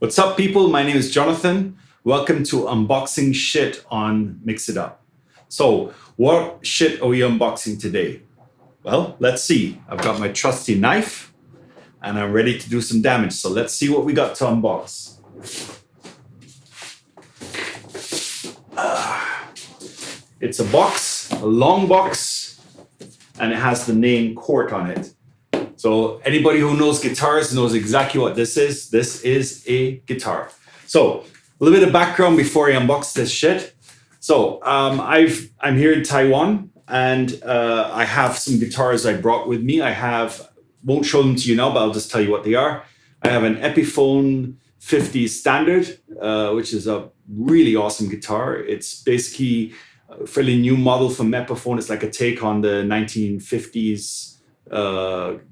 What's up, people? My name is Jonathan. Welcome to Unboxing Shit on Mix It Up. So, what shit are we unboxing today? Well, let's see. I've got my trusty knife and I'm ready to do some damage. So, let's see what we got to unbox. It's a box, a long box, and it has the name Cort on it. So anybody who knows guitars knows exactly what this is. This is a guitar. So a little bit of background before I unbox this shit. So I'm here in Taiwan, and I have some guitars I brought with me. Won't show them to you now, but I'll just tell you what they are. I have an Ep5 50 standard, which is a really awesome guitar. It's basically a fairly new model from Ep5. It's like a take on the 1950s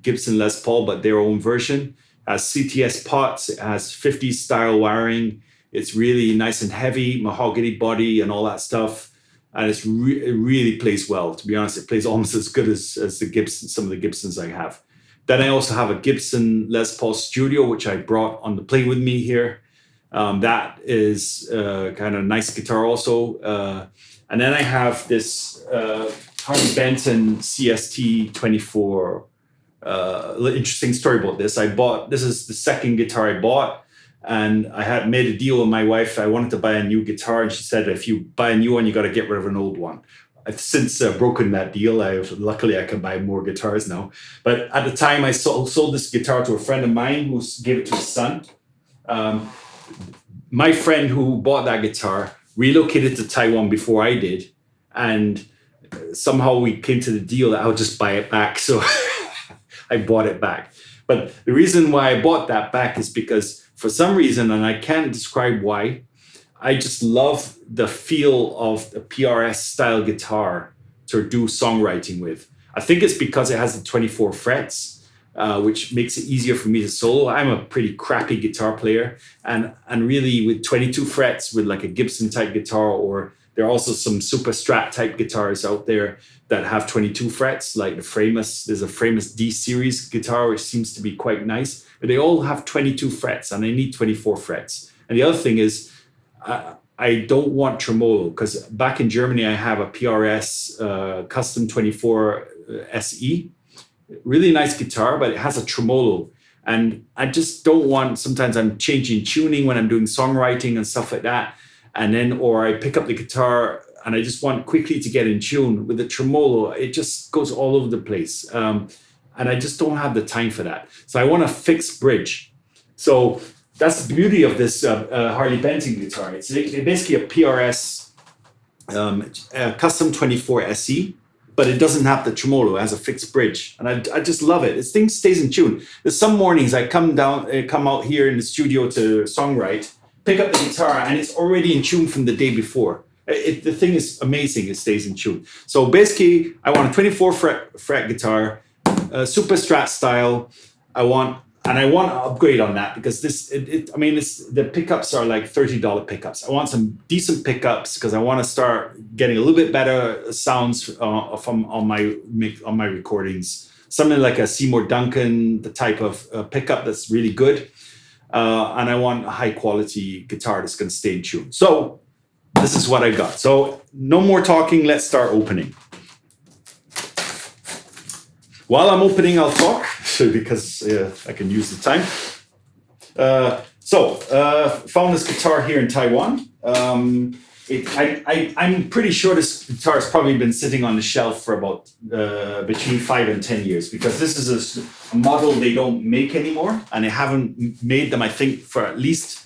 Gibson Les Paul, but their own version. It has CTS pots, it has 50s style wiring. It's really nice and heavy, mahogany body and all that stuff. And it really plays well. To be honest, it plays almost as good as the Gibson, some of the Gibsons I have. Then I also have a Gibson Les Paul Studio, which I brought on the plane with me here. That is kind of a nice guitar also. And then I have this Harley Benton CST 24. Interesting story about this. This is the second guitar I bought, and I had made a deal with my wife. I wanted to buy a new guitar, and she said, if you buy a new one, you got to get rid of an old one. I've since broken that deal. Luckily, I can buy more guitars now. But at the time, I sold this guitar to a friend of mine who gave it to his son. My friend who bought that guitar relocated to Taiwan before I did, and somehow we came to the deal that I would just buy it back. So I bought it back. But the reason why I bought that back is because for some reason, and I can't describe why, I just love the feel of the PRS style guitar to do songwriting with. I think it's because it has the 24 frets, which makes it easier for me to solo. I'm a pretty crappy guitar player, and really with 22 frets with like a Gibson type guitar, or there are also some super strat type guitars out there that have 22 frets, like there's a Framus D series guitar, which seems to be quite nice, but they all have 22 frets and I need 24 frets. And the other thing is, I don't want tremolo, because back in Germany, I have a PRS Custom 24 SE. Really nice guitar, but it has a tremolo. And I just don't want, sometimes I'm changing tuning when I'm doing songwriting and stuff like that. Or I pick up the guitar and I just want quickly to get in tune. With the tremolo, it just goes all over the place. And I just don't have the time for that. So I want a fixed bridge. So that's the beauty of this Harley Benton guitar. It's basically a PRS Custom 24 SE, but it doesn't have the tremolo. It has a fixed bridge. And I just love it. This thing stays in tune. There's some mornings I come out here in the studio to songwrite, pick up the guitar, and it's already in tune from the day before. The thing is amazing. It stays in tune. So basically, I want a 24 fret guitar, super strat style. I want to upgrade on that, because the pickups are like $30 pickups. I want some decent pickups because I want to start getting a little bit better sounds on my recordings. Something like a Seymour Duncan, the type of pickup that's really good. And I want a high quality guitar that's going to stay in tune. So this is what I got. So no more talking. Let's start opening. While I'm opening, I'll talk because I can use the time. Found this guitar here in Taiwan. I'm pretty sure this guitar has probably been sitting on the shelf for about between 5 and 10 years, because this is a model they don't make anymore, and they haven't made them, I think, for at least,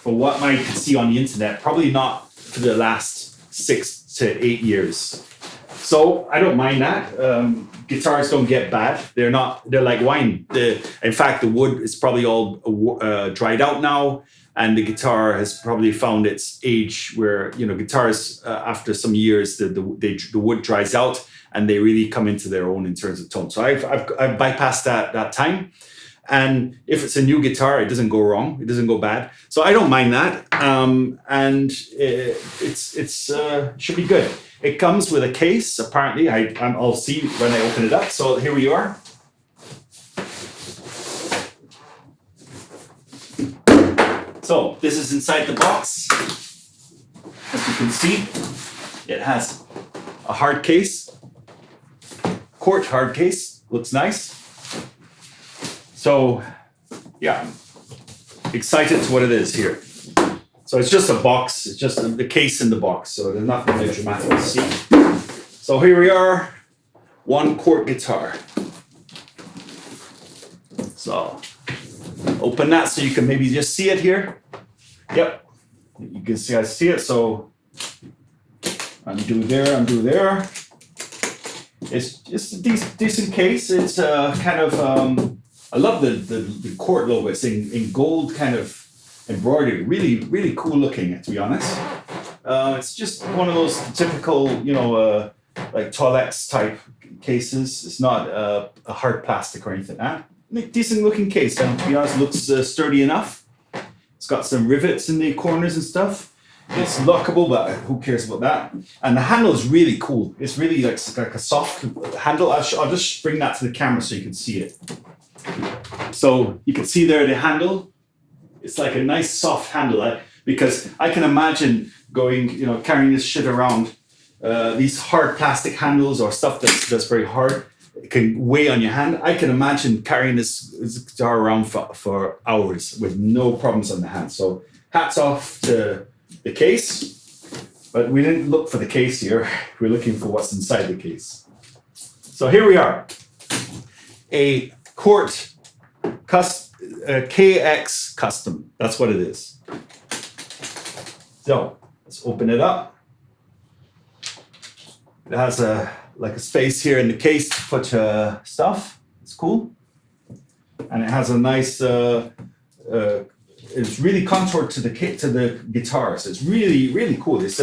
for what I can see on the internet, probably not for the last 6 to 8 years. So I don't mind that. Guitars don't get bad. They're like wine. In fact, the wood is probably all dried out now, and the guitar has probably found its age where, guitars after some years the wood dries out and they really come into their own in terms of tone. So I've bypassed that time. And if it's a new guitar, it doesn't go wrong. It doesn't go bad. So I don't mind that. And it's should be good. It comes with a case, apparently. I'll see when I open it up. So here we are. So this is inside the box. As you can see, it has a hard case, Cort hard case, looks nice. So yeah, excited to what it is here. So it's just a box, it's just the case in the box, so there's nothing really dramatic to see. So here we are, one Cort guitar. So open that so you can maybe just see it here. Yep, you can see I see it, so undo there. It's just a decent case. It's kind of, I love the Cort logo. It's in gold kind of embroidery. Really cool looking, to be honest. It's just one of those typical, like Toilex type cases. It's not a hard plastic or anything like that. Decent looking case, and to be honest, looks sturdy enough. It's got some rivets in the corners and stuff. It's lockable, but who cares about that? And the handle is really cool. It's really like a soft handle. I'll just bring that to the camera so you can see it. So you can see there the handle. It's like a nice soft handle, because I can imagine going, carrying this shit around. These hard plastic handles or stuff that's very hard. It can weigh on your hand. I can imagine carrying this guitar around for hours with no problems on the hand. So hats off to the case, but we didn't look for the case here. We're looking for what's inside the case. So here we are, a Cort KX Custom. That's what it is. So let's open it up. It has a space here in the case to put stuff. It's cool, and it has a nice. It's really contoured to the guitar, so it's really cool. It's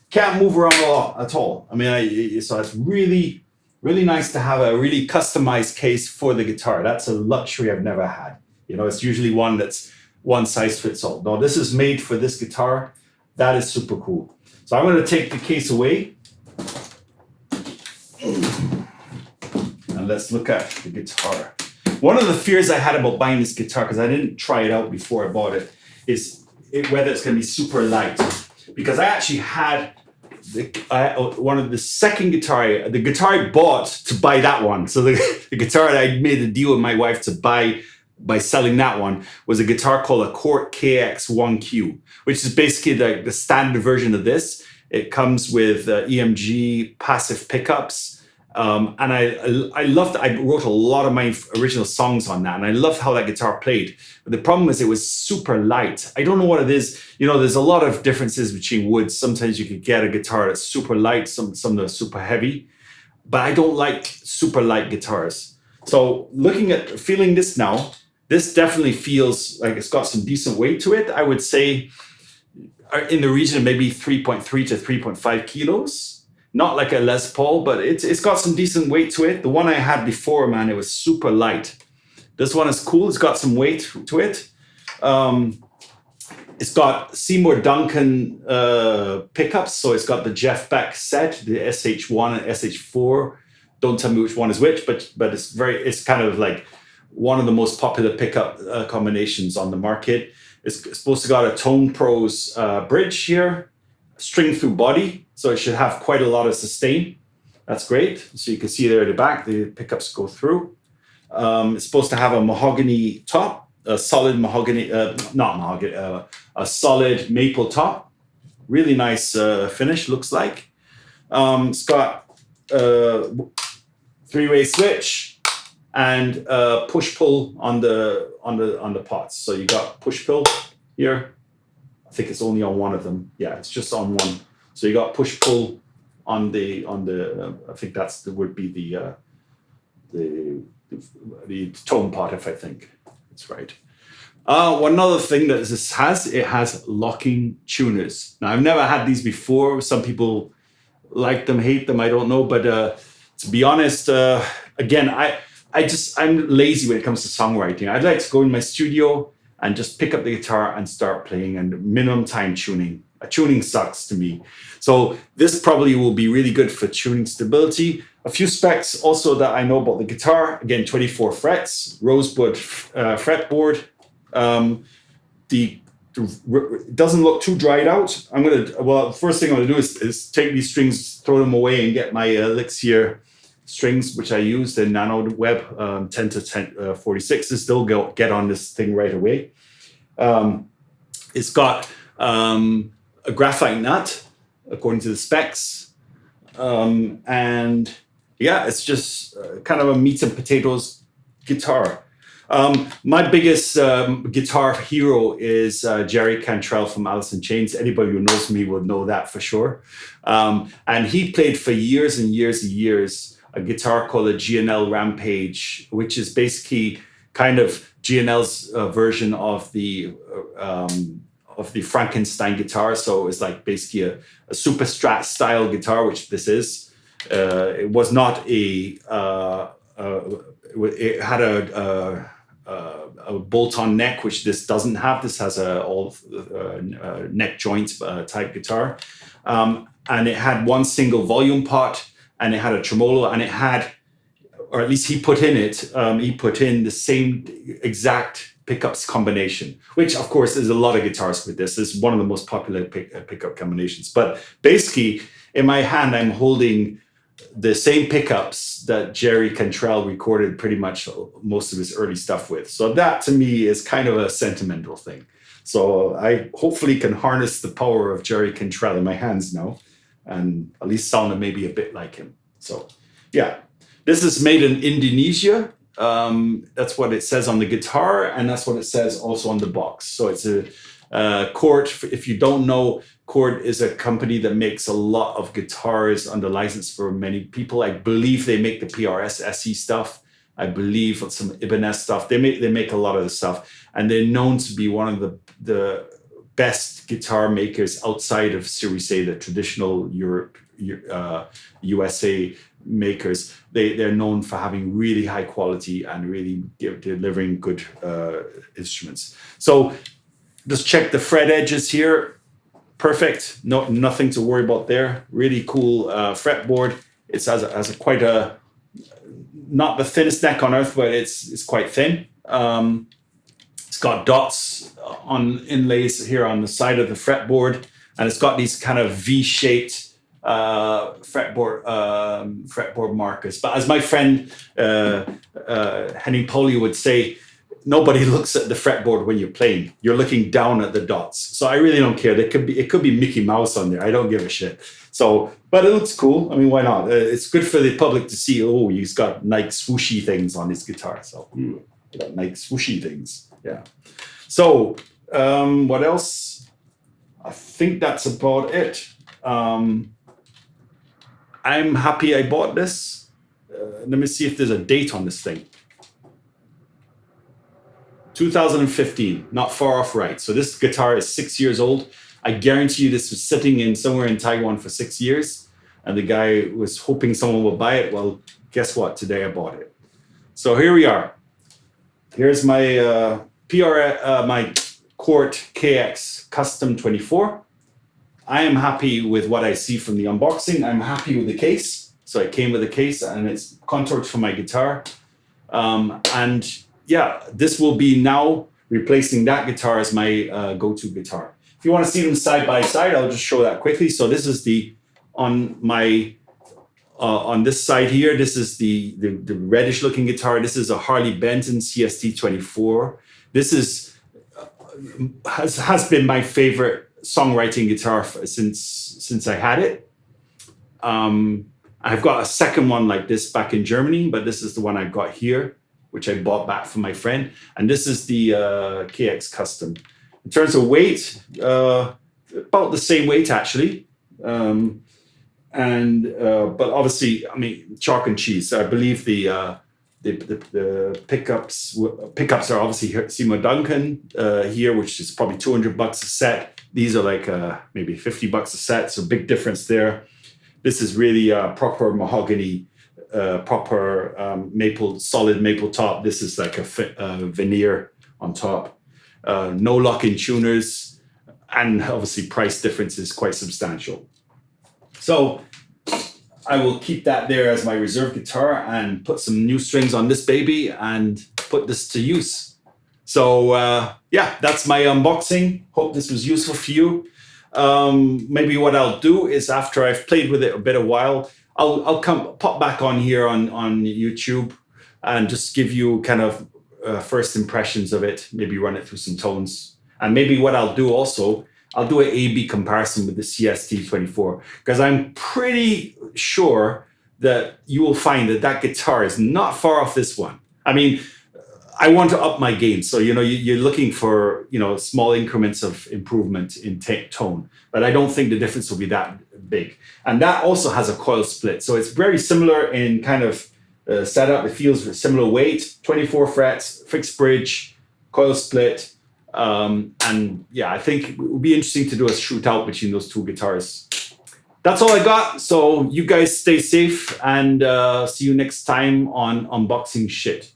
can't move around a lot at all. I mean, so it's really nice to have a really customized case for the guitar. That's a luxury I've never had. It's usually one that's one size fits all. No, this is made for this guitar. That is super cool. So I'm going to take the case away, and let's look at the guitar. One of the fears I had about buying this guitar, because I didn't try it out before I bought it, is whether it's going to be super light. Because I actually had one of the second guitar, the guitar I bought to buy that one. So the guitar that I made a deal with my wife to buy by selling that one was a guitar called a Cort KX1Q, which is basically the standard version of this. It comes with EMG passive pickups. And I loved it. I wrote a lot of my original songs on that, and I loved how that guitar played. But the problem was it was super light. I don't know what it is. There's a lot of differences between woods. Sometimes you could get a guitar that's super light, some that are super heavy. But I don't like super light guitars. So feeling this now, this definitely feels like it's got some decent weight to it. I would say in the region of maybe 3.3 to 3.5 kilos. Not like a Les Paul, but it's got some decent weight to it. The one I had before, man, it was super light. This one is cool. It's got some weight to it. It's got Seymour Duncan pickups. So it's got the Jeff Beck set, the SH1 and SH4. Don't tell me which one is which, but it's kind of like one of the most popular pickup combinations on the market. It's supposed to got a Tone Pros bridge here, string through body. So it should have quite a lot of sustain. That's great. So you can see there at the back, the pickups go through. It's supposed to have a mahogany top, a solid mahogany, not mahogany, a solid maple top. Really nice finish, looks like. It's got a three-way switch and push-pull on the pots. So you got push-pull here. I think it's only on one of them. Yeah, it's just on one. So you got push pull on the I think would be the tone pot, if I think it's right. One other thing that this has locking tuners. Now I've never had these before. Some people like them, hate them. I don't know, but to be honest, again, I'm lazy when it comes to songwriting. I'd like to go in my studio and just pick up the guitar and start playing, and minimum time tuning. Tuning sucks to me. So this probably will be really good for tuning stability. A few specs also that I know about the guitar. Again, 24 frets, rosewood fretboard. The it doesn't look too dried out. First thing I'm gonna do is take these strings, throw them away, and get my Elixir strings, which I use, the Nano Web 10 to 46. To still get on this thing right away. It's got a graphite nut, according to the specs. And yeah, it's just kind of a meat and potatoes guitar. My biggest guitar hero is Jerry Cantrell from Alice in Chains. Anybody who knows me will know that for sure. And he played for years and years and years a guitar called a GNL Rampage, which is basically kind of GNL's version of the Frankenstein guitar. So it's like basically a super strat style guitar, which this is. It was not it had a bolt-on neck, which this doesn't have. This has a all neck joints type guitar, and it had one single volume pot, and it had a tremolo, and it had, or at least he put in the same exact pickups combination, which of course is a lot of guitars with this. This is one of the most popular pickup combinations. But basically, in my hand, I'm holding the same pickups that Jerry Cantrell recorded pretty much most of his early stuff with. So that to me is kind of a sentimental thing. So I hopefully can harness the power of Jerry Cantrell in my hands now and at least sound maybe a bit like him. So yeah, this is made in Indonesia. That's what it says on the guitar, and that's what it says also on the box. So it's a Cort. If you don't know, Cort is a company that makes a lot of guitars under license for many people. I believe they make the PRS SE stuff. I believe some Ibanez stuff. They make a lot of the stuff, and they're known to be one of the best guitar makers outside of, shall we say, the traditional Europe, USA makers. They're known for having really high quality and really delivering good instruments. So just check the fret edges here. Perfect. Nothing to worry about there. Really cool fretboard. It has quite a, not the thinnest neck on earth, but it's quite thin. It's got dots on inlays here on the side of the fretboard, and it's got these kind of V-shaped fretboard markers. But as my friend Henning Poli would say, nobody looks at the fretboard when you're playing. You're looking down at the dots. So I really don't care. It could be Mickey Mouse on there. I don't give a shit. So, but it looks cool. I mean, why not? It's good for the public to see. Oh, he's got Nike swooshy things on his guitar. So got Nike swooshy things. Yeah. So what else? I think that's about it. I'm happy I bought this. Let me see if there's a date on this thing. 2015, not far off right. So this guitar is 6 years old. I guarantee you this was sitting in somewhere in Taiwan for 6 years, and the guy was hoping someone would buy it. Well, guess what? Today I bought it. So here we are. Here's my my Cort KX Custom 24. I am happy with what I see from the unboxing. I'm happy with the case. So it came with a case, and it's contoured for my guitar. And yeah, this will be now replacing that guitar as my go-to guitar. If you want to see them side by side, I'll just show that quickly. So this is on this side here, this is the reddish looking guitar. This is a Harley Benton CST 24. This has been my favorite songwriting guitar since I had it. I've got a second one like this back in Germany, but this is the one I got here, which I bought back from my friend. And this is the KX Custom. In terms of weight, about the same weight actually. But obviously, I mean, chalk and cheese. So I believe the pickups are obviously Seymour Duncan here, which is probably $200 a set. These are like maybe $50 a set, so big difference there. This is really proper mahogany, proper solid maple top. This is like a veneer on top. No lock-in tuners, and obviously price difference is quite substantial. So I will keep that there as my reserve guitar and put some new strings on this baby and put this to use. So yeah, that's my unboxing. Hope this was useful for you. Maybe what I'll do is after I've played with it a bit a while, I'll come pop back on here on YouTube and just give you kind of first impressions of it. Maybe run it through some tones, and maybe what I'll do also, I'll do an A/B comparison with the CST24 because I'm pretty sure that you will find that guitar is not far off this one. I mean, I want to up my game. So, you're looking for, small increments of improvement in tone, but I don't think the difference will be that big. And that also has a coil split. So it's very similar in kind of setup. It feels similar weight, 24 frets, fixed bridge, coil split. And yeah, I think it would be interesting to do a shootout between those two guitars. That's all I got. So you guys stay safe and see you next time on Unboxing Shit.